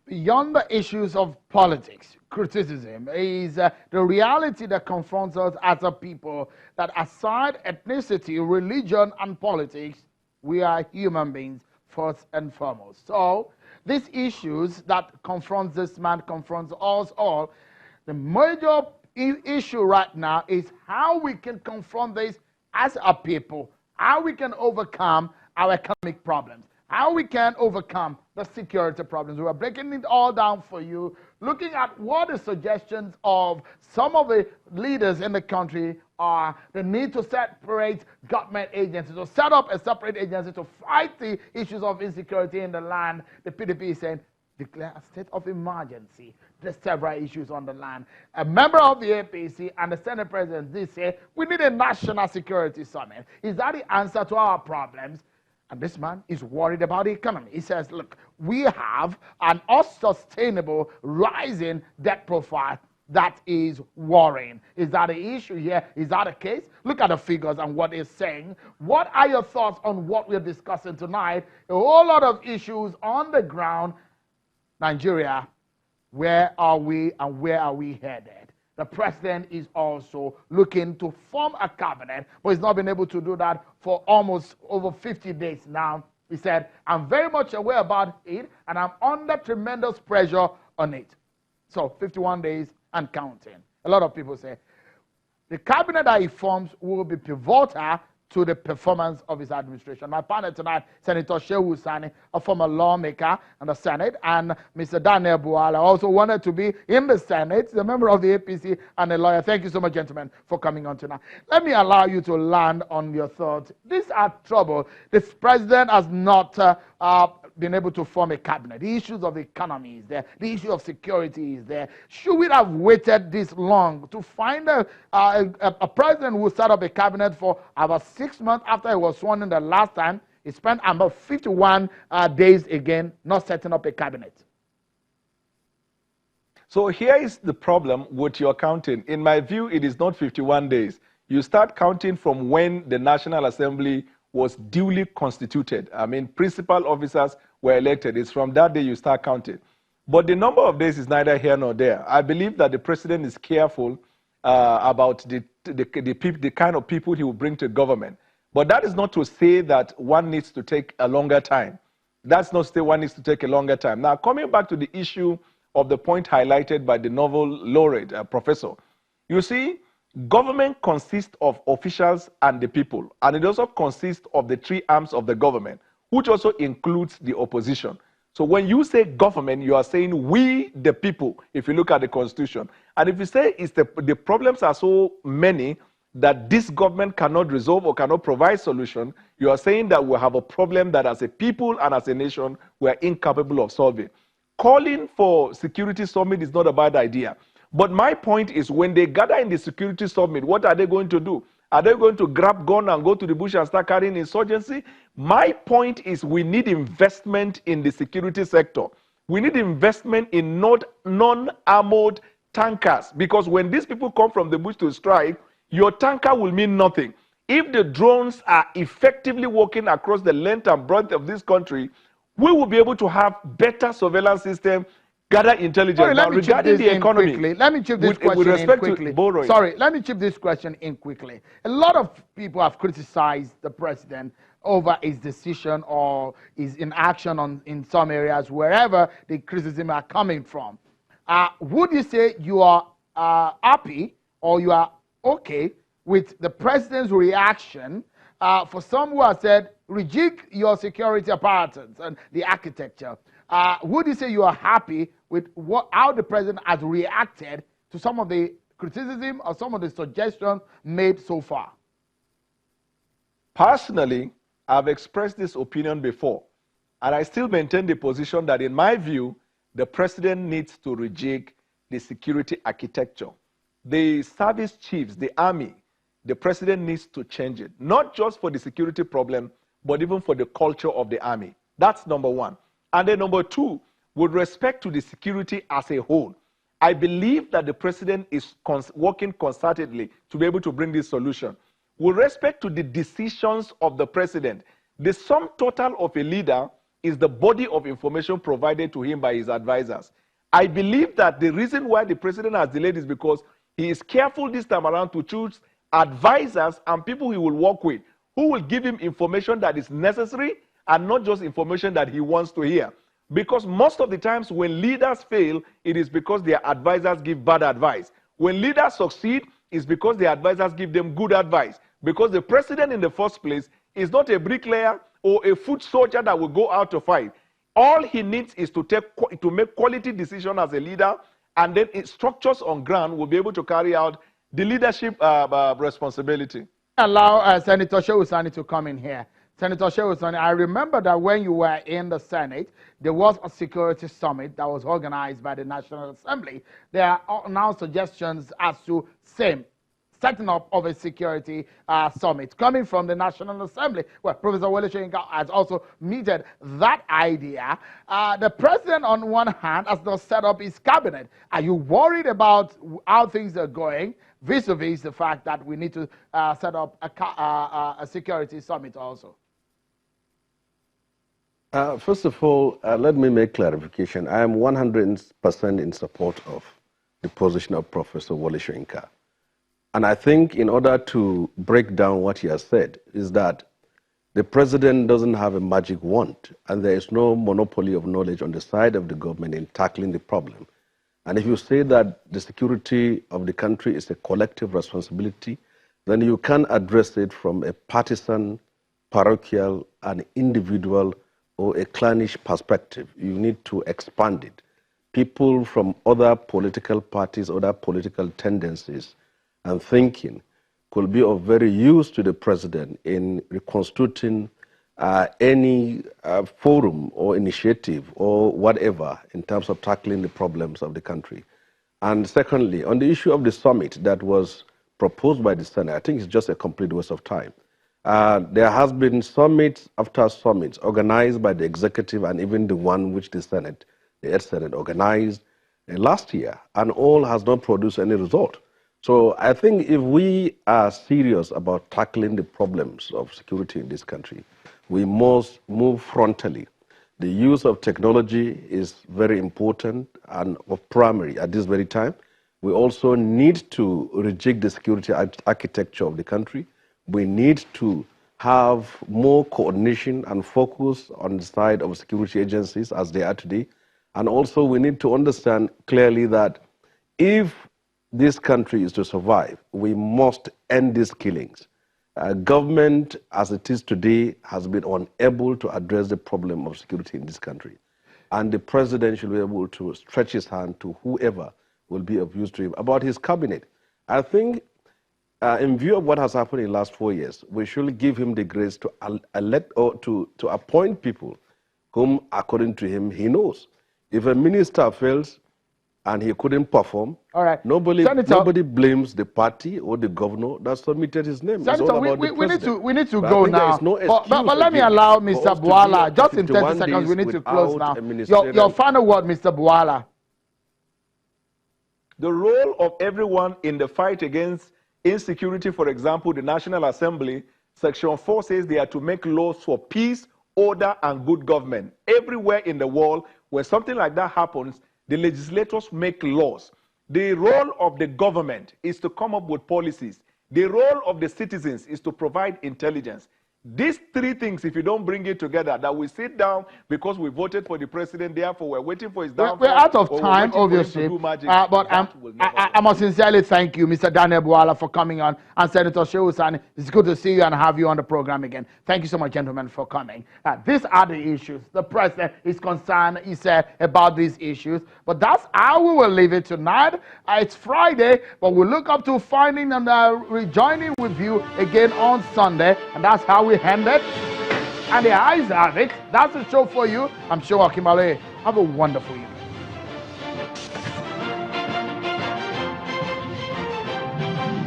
beyond the issues of politics, criticism is the reality that confronts us as a people that aside ethnicity, religion, and politics, we are human beings first and foremost. So these issues that confronts this man, confronts us all, the major issue right now is how we can confront this as a people, how we can overcome our economic problems, how we can overcome the security problems. We are breaking it all down for you, looking at what the suggestions of some of the leaders in the country are. The need to separate government agencies, to set up a separate agency to fight the issues of insecurity in the land. The PDP is saying, declare a state of emergency. There's several issues on the land. A member of the APC and the Senate President did say, we need a national security summit. Is that the answer to our problems? And this man is worried about the economy. He says, look, we have an unsustainable rising debt profile that is worrying. Is that the issue here? Is that the case? Look at the figures and what it's saying. What are your thoughts on what we're discussing tonight? A whole lot of issues on the ground. Nigeria, where are we and where are we headed? The president is also looking to form a cabinet, but he's not been able to do that for almost over 50 days now. He said, I'm very much aware about it, and I'm under tremendous pressure on it. So 51 days and counting. A lot of people say, the cabinet that he forms will be pivotal to the performance of his administration. My partner tonight, Senator Shehu Sani, a former lawmaker in the Senate, and Mr. Daniel Bwala, also wanted to be in the Senate, the member of the APC and a lawyer. Thank you so much, gentlemen, for coming on tonight. Let me allow you to land on your thoughts. These are trouble. This president has not been able to form a cabinet. The issues of the economy is there. The issue of security is there. Should we have waited this long to find a president who will set up a cabinet for about 6 months after he was sworn in the last time? He spent about 51 days again not setting up a cabinet. So here is the problem with your counting. In my view, it is not 51 days. You start counting from when the National Assembly was duly constituted. I mean, principal officers were elected. It's from that day you start counting. But the number of days is neither here nor there. I believe that the president is careful about the kind of people he will bring to government. But that is not to say that one needs to take a longer time. That's not to say one needs to take a longer time. Now, coming back to the issue of the point highlighted by the Nobel laureate, professor, you see, government consists of officials and the people, and it also consists of the three arms of the government, which also includes the opposition. So when you say government, you are saying we, the people, if you look at the constitution. And if you say it's the problems are so many that this government cannot resolve or cannot provide solution, you are saying that we have a problem that as a people and as a nation, we are incapable of solving. Calling for security summit is not a bad idea. But my point is, when they gather in the security summit, what are they going to do? Are they going to grab gun and go to the bush and start carrying insurgency? My point is, we need investment in the security sector. We need investment in non-armored tankers, because when these people come from the bush to strike, your tanker will mean nothing. If the drones are effectively working across the length and breadth of this country, we will be able to have better surveillance system, gather intelligence. Sorry, now, regarding the economy, quickly. Let me chip this question in quickly. Sorry, let me chip this question in quickly. A lot of people have criticized the president over his decision or his inaction in some areas, wherever the criticism are coming from. Would you say you are happy or you are okay with the president's reaction for some who have said, rejig your security apparatus and the architecture? Would you say you are happy with how the president has reacted to some of the criticism or some of the suggestions made so far? Personally, I've expressed this opinion before, and I still maintain the position that, in my view, the president needs to rejig the security architecture. The service chiefs, the army, the president needs to change it, not just for the security problem, but even for the culture of the army. That's number one. And then number two, with respect to the security as a whole, I believe that the president is working concertedly to be able to bring this solution. With respect to the decisions of the president, the sum total of a leader is the body of information provided to him by his advisors. I believe that the reason why the president has delayed is because he is careful this time around to choose advisors and people he will work with who will give him information that is necessary and not just information that he wants to hear. Because most of the times when leaders fail, it is because their advisors give bad advice. When leaders succeed, it's because their advisors give them good advice. Because the president in the first place is not a bricklayer or a foot soldier that will go out to fight. All he needs is to make quality decisions as a leader, and then its structures on ground will be able to carry out the leadership responsibility. Allow Senator Shehu Sani to come in here. Senator Shehu Sani, I remember that when you were in the Senate, there was a security summit that was organized by the National Assembly. There are now suggestions as to setting up of a security summit coming from the National Assembly. Well, Professor Wole Soyinka has also meted that idea. The president, on one hand, has not set up his cabinet. Are you worried about how things are going, vis-a-vis the fact that we need to set up a security summit also? First of all, let me make clarification. I am 100% in support of the position of Professor Wole Soyinka. And I think in order to break down what he has said is that the president doesn't have a magic wand, and there is no monopoly of knowledge on the side of the government in tackling the problem. And if you say that the security of the country is a collective responsibility, then you can address it from a partisan, parochial, and individual or a clannish perspective. You need to expand it. People from other political parties, other political tendencies and thinking could be of very use to the president in reconstituting any forum or initiative or whatever in terms of tackling the problems of the country. And secondly, on the issue of the summit that was proposed by the Senate, I think it's just a complete waste of time. There has been summits after summits organized by the executive and even the one which the Senate, the Senate organized last year, and all has not produced any result. So I think if we are serious about tackling the problems of security in this country, we must move frontally. The use of technology is very important and of primary at this very time. We also need to reject the security architecture of the country. We need to have more coordination and focus on the side of security agencies as they are today. And also we need to understand clearly that if this country is to survive, we must end these killings. Government, as it is today, has been unable to address the problem of security in this country. And the president should be able to stretch his hand to whoever will be of use to him about his cabinet. I think, in view of what has happened in the last 4 years, we should give him the grace to elect or to appoint people whom, according to him, he knows. If a minister fails, and he couldn't perform. All right. Nobody blames the party or the governor that submitted his name. Senator, we need to go now. But let me allow Mr. Bwala, just in 30 seconds, we need to close now. Your final word, Mr. Bwala. The role of everyone in the fight against insecurity, for example, the National Assembly, Section 4 says they are to make laws for peace, order, and good government. Everywhere in the world, where something like that happens, the legislators make laws. The role of the government is to come up with policies. The role of the citizens is to provide intelligence. These three things, if you don't bring it together, that we sit down because we voted for the president, therefore we're waiting for his downfall. We're out of time, obviously. But I must sincerely thank you, Mr. Daniel Bwala, for coming on, and Senator Shehu Sani. It's good to see you and have you on the program again. Thank you so much, gentlemen, for coming. These are the issues. The president is concerned, he said, about these issues. But that's how we will leave it tonight. It's Friday, but we look up to finding and rejoining with you again on Sunday. And that's how we end it. And the eyes have it. That's the show for you. I'm Shehu Akimale. Have a wonderful evening.